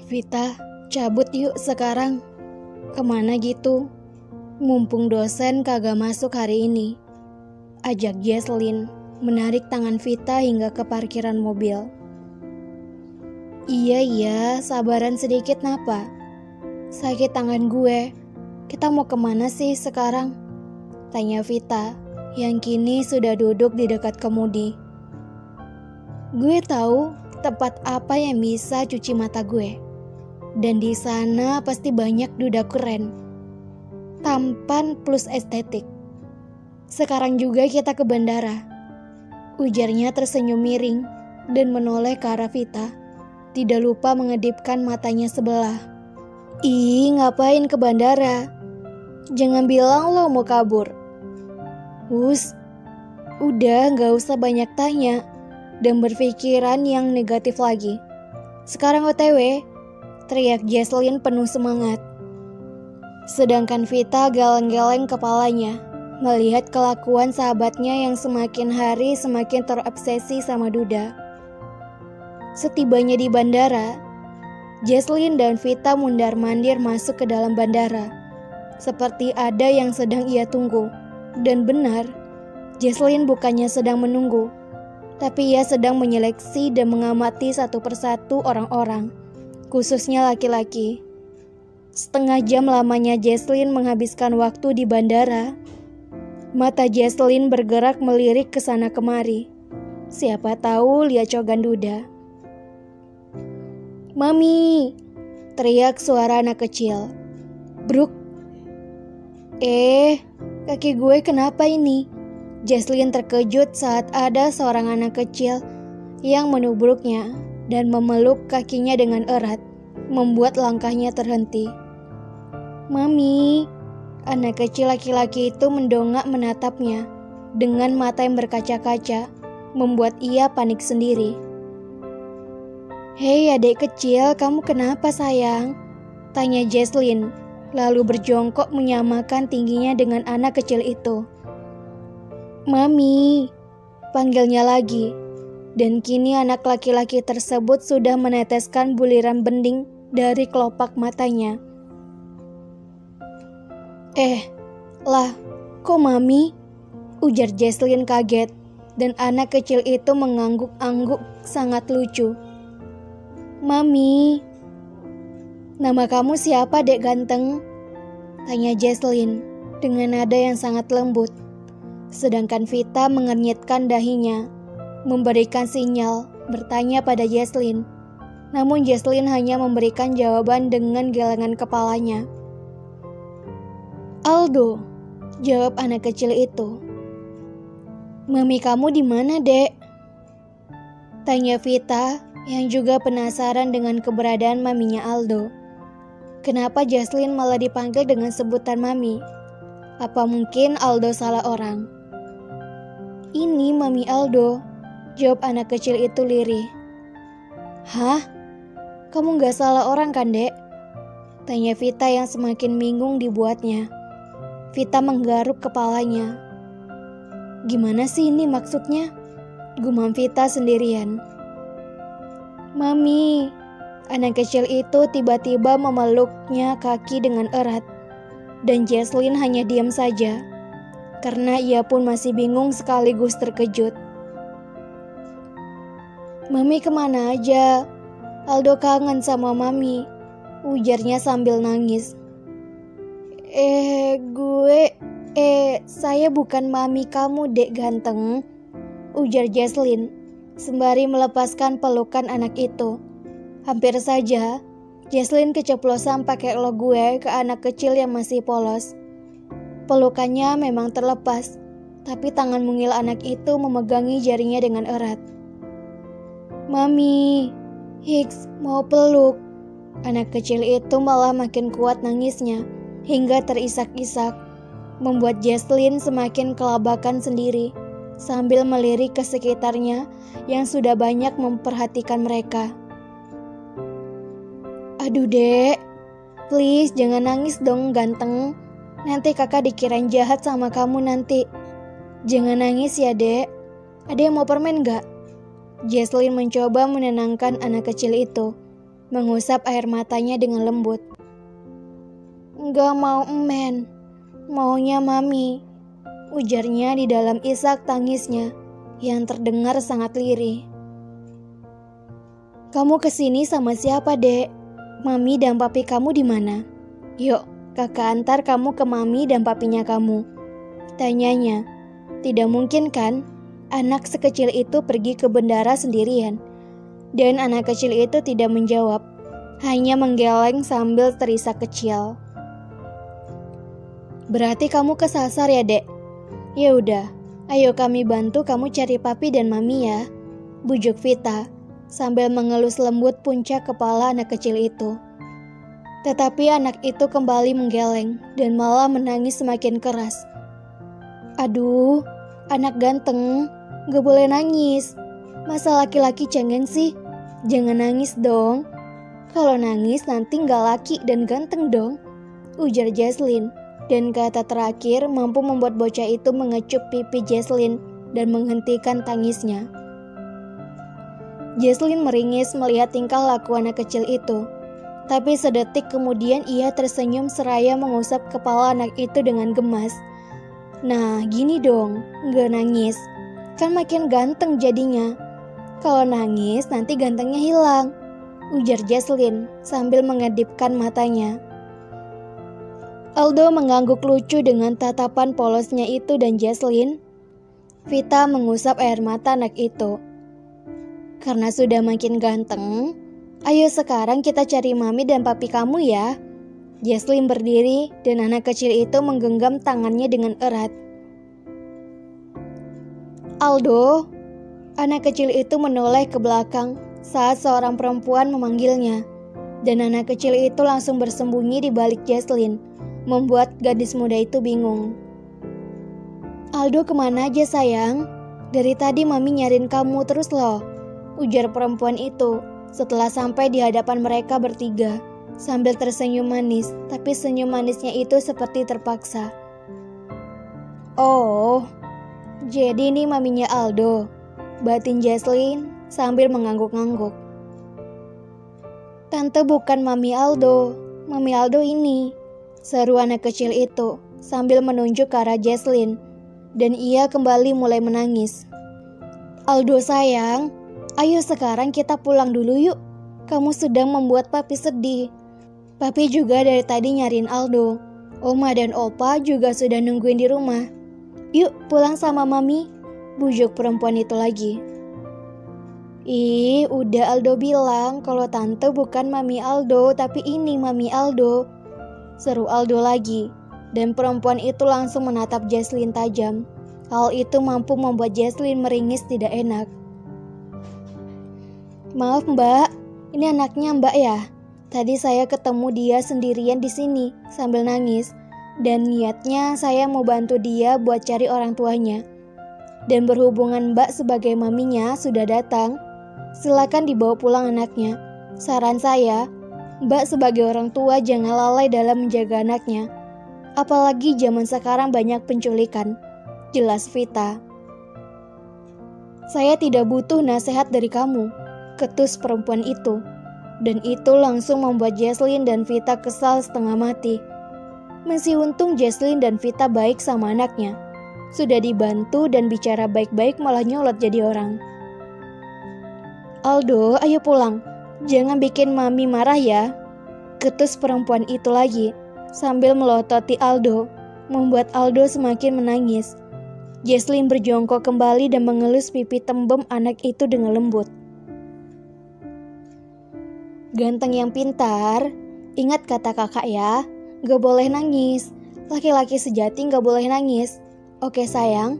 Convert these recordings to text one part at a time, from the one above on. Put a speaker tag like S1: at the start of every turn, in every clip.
S1: Vita, cabut yuk sekarang. Kemana gitu? Mumpung dosen kagak masuk hari ini. Ajak Jesslyn menarik tangan Vita hingga ke parkiran mobil. Iya, sabaran sedikit napa? Sakit tangan gue. Kita mau kemana sih sekarang? Tanya Vita yang kini sudah duduk di dekat kemudi. Gue tahu tempat apa yang bisa cuci mata gue. Dan di sana pasti banyak duda keren. Tampan plus estetik. Sekarang juga kita ke bandara. Ujarnya tersenyum miring dan menoleh ke arah Vita. Tidak lupa mengedipkan matanya sebelah. Ih, ngapain ke bandara? Jangan bilang lo mau kabur. Udah gak usah banyak tanya dan berpikiran yang negatif lagi. Sekarang OTW, teriak Jesslyn penuh semangat. Sedangkan Vita geleng-geleng kepalanya, melihat kelakuan sahabatnya yang semakin hari semakin terobsesi sama duda. Setibanya di bandara, Jesslyn dan Vita mundar-mandir masuk ke dalam bandara. Seperti ada yang sedang ia tunggu. Dan benar, Jesslyn bukannya sedang menunggu, tapi ia sedang menyeleksi dan mengamati satu persatu orang-orang, khususnya laki-laki. Setengah jam lamanya Jesslyn menghabiskan waktu di bandara. Mata Jesslyn bergerak melirik ke sana kemari. Siapa tahu lihat cogan duda. Mami, teriak suara anak kecil. Bruk. Kaki gue kenapa ini? Jesslyn terkejut saat ada seorang anak kecil yang menubruknya dan memeluk kakinya dengan erat, membuat langkahnya terhenti. Mami, anak kecil laki-laki itu mendongak menatapnya dengan mata yang berkaca-kaca, membuat ia panik sendiri. Hei adik kecil, kamu kenapa sayang? Tanya Jesslyn, lalu berjongkok menyamakan tingginya dengan anak kecil itu. Mami, panggilnya lagi, dan kini anak laki-laki tersebut sudah meneteskan buliran bening dari kelopak matanya. Kok Mami? Ujar Jesslyn kaget, dan anak kecil itu mengangguk-angguk sangat lucu. Mami, nama kamu siapa dek ganteng? Tanya Jesslyn dengan nada yang sangat lembut. Sedangkan Vita mengernyitkan dahinya, memberikan sinyal bertanya pada Jesslyn. Namun Jesslyn hanya memberikan jawaban dengan gelengan kepalanya. Aldo, jawab anak kecil itu. Mami kamu di mana, Dek? Tanya Vita yang juga penasaran dengan keberadaan maminya Aldo. Kenapa Jesslyn malah dipanggil dengan sebutan Mami? Apa mungkin Aldo salah orang? Ini Mami Aldo, jawab anak kecil itu lirih. Hah? Kamu gak salah orang kan, Dek? Tanya Vita yang semakin bingung dibuatnya. Vita menggaruk kepalanya. Gimana sih ini maksudnya? Gumam Vita sendirian. Mami, anak kecil itu tiba-tiba memeluknya kaki dengan erat. Dan Jesslyn hanya diam saja, karena ia pun masih bingung sekaligus terkejut. Mami kemana aja? Aldo kangen sama Mami, ujarnya sambil nangis. Saya bukan Mami kamu, Dek ganteng, ujar Jesslyn sembari melepaskan pelukan anak itu. Hampir saja Jesslyn keceplosan pakai elok gue ke anak kecil yang masih polos. Pelukannya memang terlepas, tapi tangan mungil anak itu memegangi jarinya dengan erat. Mami, Hicks mau peluk. Anak kecil itu malah makin kuat nangisnya hingga terisak-isak, membuat Jesslyn semakin kelabakan sendiri sambil melirik ke sekitarnya yang sudah banyak memperhatikan mereka. Aduh Dek, please jangan nangis dong ganteng. Nanti kakak dikirain jahat sama kamu nanti. Jangan nangis ya Dek. Ada yang mau permen gak? Jesslyn mencoba menenangkan anak kecil itu. mengusap air matanya dengan lembut. "Nggak mau emen, maunya mami," ujarnya di dalam isak tangisnya yang terdengar sangat lirih. "Kamu kesini sama siapa, Dek? Mami dan papi kamu di mana? Yuk, kakak antar kamu ke mami dan papinya kamu," tanyanya. Tidak mungkin kan anak sekecil itu pergi ke bendara sendirian. Dan anak kecil itu tidak menjawab, hanya menggeleng sambil terisak kecil. "Berarti kamu kesasar ya, Dek? Ya udah, ayo kami bantu kamu cari papi dan mami ya," bujuk Vita sambil mengelus lembut puncak kepala anak kecil itu. Tetapi anak itu kembali menggeleng dan malah menangis semakin keras. "Aduh, anak ganteng, gak boleh nangis. Masa laki-laki cengeng sih? Jangan nangis dong. Kalau nangis nanti gak laki dan ganteng dong," ujar Jesslyn. Dan kata terakhir mampu membuat bocah itu mengecup pipi Jesslyn dan menghentikan tangisnya. Jesslyn meringis melihat tingkah laku anak kecil itu. Tapi sedetik kemudian ia tersenyum seraya mengusap kepala anak itu dengan gemas. "Nah, gini dong, gak nangis. Kan makin ganteng jadinya. Kalau nangis nanti gantengnya hilang," ujar Jesslyn sambil mengedipkan matanya. Aldo mengangguk lucu dengan tatapan polosnya itu dan Jesslyn. Vita mengusap air mata anak itu. "Karena sudah makin ganteng, ayo sekarang kita cari mami dan papi kamu ya." Jesslyn berdiri dan anak kecil itu menggenggam tangannya dengan erat. "Aldo," anak kecil itu menoleh ke belakang saat seorang perempuan memanggilnya. Dan anak kecil itu langsung bersembunyi di balik Jesslyn, membuat gadis muda itu bingung. "Aldo kemana aja sayang? Dari tadi mami nyariin kamu terus loh," ujar perempuan itu setelah sampai di hadapan mereka bertiga sambil tersenyum manis, tapi senyum manisnya itu seperti terpaksa. "Oh, jadi ini maminya Aldo," batin Jesslyn sambil mengangguk-angguk. "Tante bukan mami Aldo ini," seru anak kecil itu sambil menunjuk ke arah Jesslyn, dan ia kembali mulai menangis. "Aldo sayang, ayo sekarang kita pulang dulu yuk. Kamu sedang membuat papi sedih. Papi juga dari tadi nyariin Aldo. Oma dan opa juga sudah nungguin di rumah. Yuk pulang sama mami," bujuk perempuan itu lagi. "Ih, udah Aldo bilang kalau tante bukan mami Aldo, tapi ini mami Aldo," seru Aldo lagi, dan perempuan itu langsung menatap Jesslyn tajam. Hal itu mampu membuat Jesslyn meringis tidak enak. "Maaf mbak, ini anaknya mbak ya? Tadi saya ketemu dia sendirian di sini sambil nangis, dan niatnya saya mau bantu dia buat cari orang tuanya. Dan berhubungan mbak sebagai maminya sudah datang, silakan dibawa pulang anaknya. Saran saya, mbak sebagai orang tua jangan lalai dalam menjaga anaknya. Apalagi zaman sekarang banyak penculikan," jelas Vita. "Saya tidak butuh nasihat dari kamu," ketus perempuan itu. Dan itu langsung membuat Jesslyn dan Vita kesal setengah mati. Masih untung Jesslyn dan Vita baik sama anaknya. Sudah dibantu dan bicara baik-baik malah nyolot jadi orang. "Aldo, ayo pulang. Jangan bikin mami marah ya," ketus perempuan itu lagi sambil melototi Aldo, membuat Aldo semakin menangis. Jesslyn berjongkok kembali dan mengelus pipi tembem anak itu dengan lembut. "Ganteng yang pintar, ingat kata kakak ya, gak boleh nangis. Laki-laki sejati gak boleh nangis. Oke sayang,"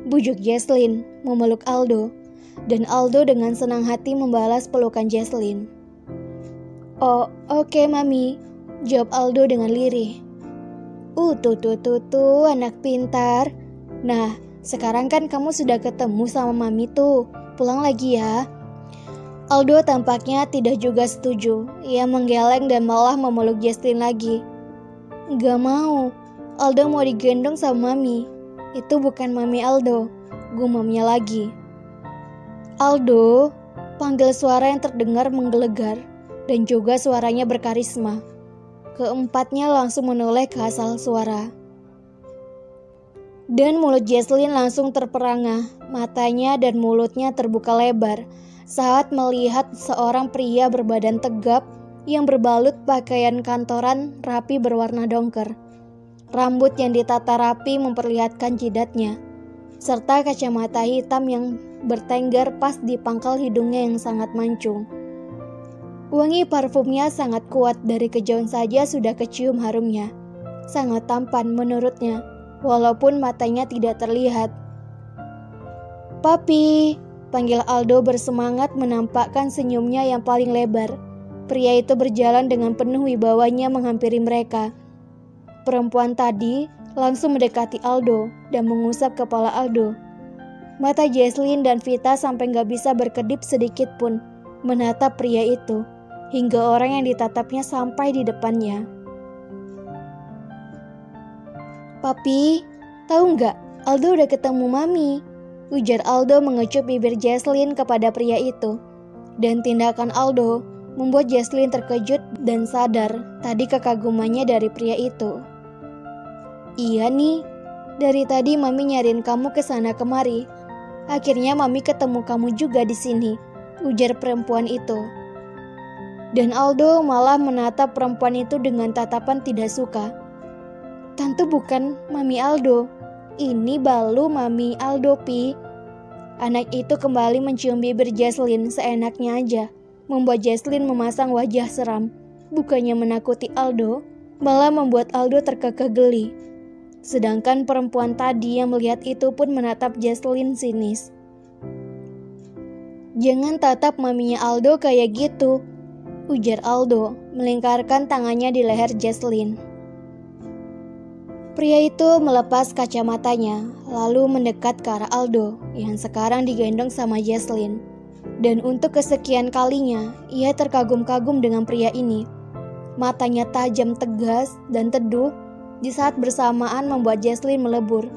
S1: bujuk Jesslyn memeluk Aldo. Dan Aldo dengan senang hati membalas pelukan Jesslyn. "Oh, oke mami," jawab Aldo dengan lirih. Tuh, anak pintar. Nah, sekarang kan kamu sudah ketemu sama mami tuh. Pulang lagi ya." Aldo tampaknya tidak juga setuju. Ia menggeleng dan malah memeluk Jesslyn lagi. "Gak mau. Aldo mau digendong sama mami. Itu bukan mami Aldo," gumamnya lagi. "Aldo," panggil suara yang terdengar menggelegar. dan juga suaranya berkarisma. Keempatnya langsung menoleh ke asal suara. Dan mulut Jesslyn langsung terperangah, matanya dan mulutnya terbuka lebar saat melihat seorang pria berbadan tegap yang berbalut pakaian kantoran rapi berwarna dongker. Rambut yang ditata rapi memperlihatkan jidatnya, serta kacamata hitam yang bertengger pas di pangkal hidungnya yang sangat mancung. Wangi parfumnya sangat kuat, dari kejauhan saja sudah kecium harumnya. Sangat tampan menurutnya, walaupun matanya tidak terlihat. "Papi," panggil Aldo bersemangat menampakkan senyumnya yang paling lebar. Pria itu berjalan dengan penuh wibawanya menghampiri mereka. Perempuan tadi langsung mendekati Aldo dan mengusap kepala Aldo. Mata Jesslyn dan Vita sampai gak bisa berkedip sedikit pun menatap pria itu, hingga orang yang ditatapnya sampai di depannya. "Papi, tahu nggak? Aldo udah ketemu Mami," ujar Aldo mengecup bibir Jesslyn kepada pria itu. Dan tindakan Aldo membuat Jesslyn terkejut dan sadar tadi kekagumannya dari pria itu. "Iya nih, dari tadi Mami nyariin kamu kesana kemari. Akhirnya Mami ketemu kamu juga di sini," ujar perempuan itu. Dan Aldo malah menatap perempuan itu dengan tatapan tidak suka. "Tante bukan Mami Aldo. Ini balu Mami Aldo, Pi." Anak itu kembali mencium bibir Jesslyn seenaknya aja, membuat Jesslyn memasang wajah seram. Bukannya menakuti Aldo, malah membuat Aldo terkekeh geli. Sedangkan perempuan tadi yang melihat itu pun menatap Jesslyn sinis. "Jangan tatap maminya Aldo kayak gitu," ujar Aldo, melingkarkan tangannya di leher Jesslyn. Pria itu melepas kacamatanya, lalu mendekat ke arah Aldo yang sekarang digendong sama Jesslyn. Dan untuk kesekian kalinya, ia terkagum-kagum dengan pria ini. Matanya tajam, tegas, dan teduh di saat bersamaan membuat Jesslyn melebur.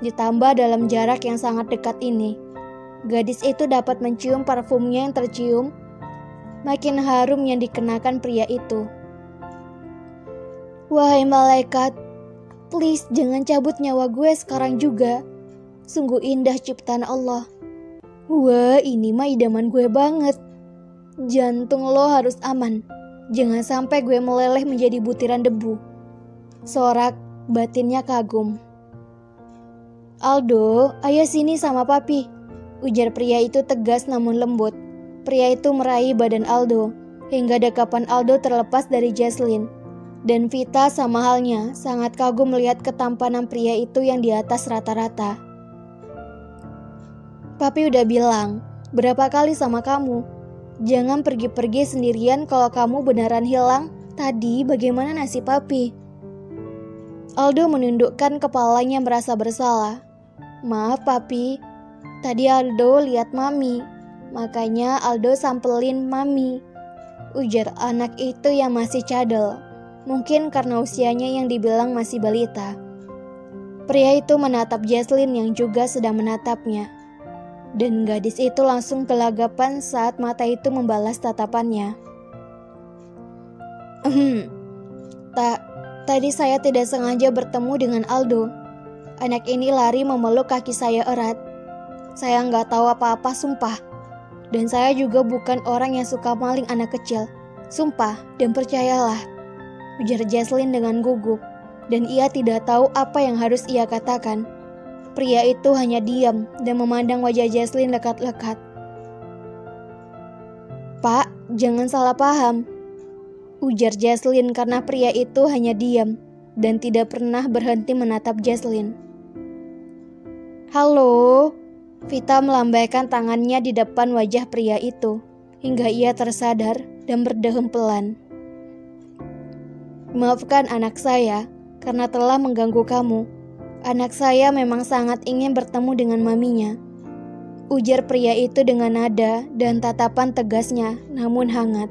S1: Ditambah dalam jarak yang sangat dekat ini, gadis itu dapat mencium parfumnya yang tercium makin harum yang dikenakan pria itu. "Wahai malaikat, please jangan cabut nyawa gue sekarang juga. Sungguh indah ciptaan Allah. Wah, ini mah idaman gue banget. Jantung lo harus aman. Jangan sampai gue meleleh menjadi butiran debu." Sorak batinnya kagum. "Aldo, ayo sini sama papi," ujar pria itu tegas namun lembut. Pria itu meraih badan Aldo, hingga dekapan Aldo terlepas dari Jesslyn. Dan Vita sama halnya sangat kagum melihat ketampanan pria itu yang di atas rata-rata. "Papi udah bilang berapa kali sama kamu, jangan pergi-pergi sendirian kalau kamu beneran hilang. Tadi bagaimana nasib papi?" Aldo menundukkan kepalanya merasa bersalah. "Maaf papi, tadi Aldo lihat mami, makanya Aldo sampelin mami," ujar anak itu yang masih cadel. Mungkin karena usianya yang dibilang masih balita. Pria itu menatap Jesslyn yang juga sedang menatapnya. Dan gadis itu langsung gelagapan saat mata itu membalas tatapannya. Tadi saya tidak sengaja bertemu dengan Aldo. Anak ini lari memeluk kaki saya erat. Saya nggak tahu apa-apa, sumpah. Dan saya juga bukan orang yang suka maling anak kecil. Sumpah dan percayalah," ujar Jesslyn dengan gugup, dan ia tidak tahu apa yang harus ia katakan. Pria itu hanya diam dan memandang wajah Jesslyn lekat-lekat. "Pak, jangan salah paham," ujar Jesslyn karena pria itu hanya diam dan tidak pernah berhenti menatap Jesslyn. "Halo," Vita melambaikan tangannya di depan wajah pria itu hingga ia tersadar dan berdehem pelan. "Maafkan anak saya karena telah mengganggu kamu. Anak saya memang sangat ingin bertemu dengan maminya," ujar pria itu dengan nada dan tatapan tegasnya namun hangat.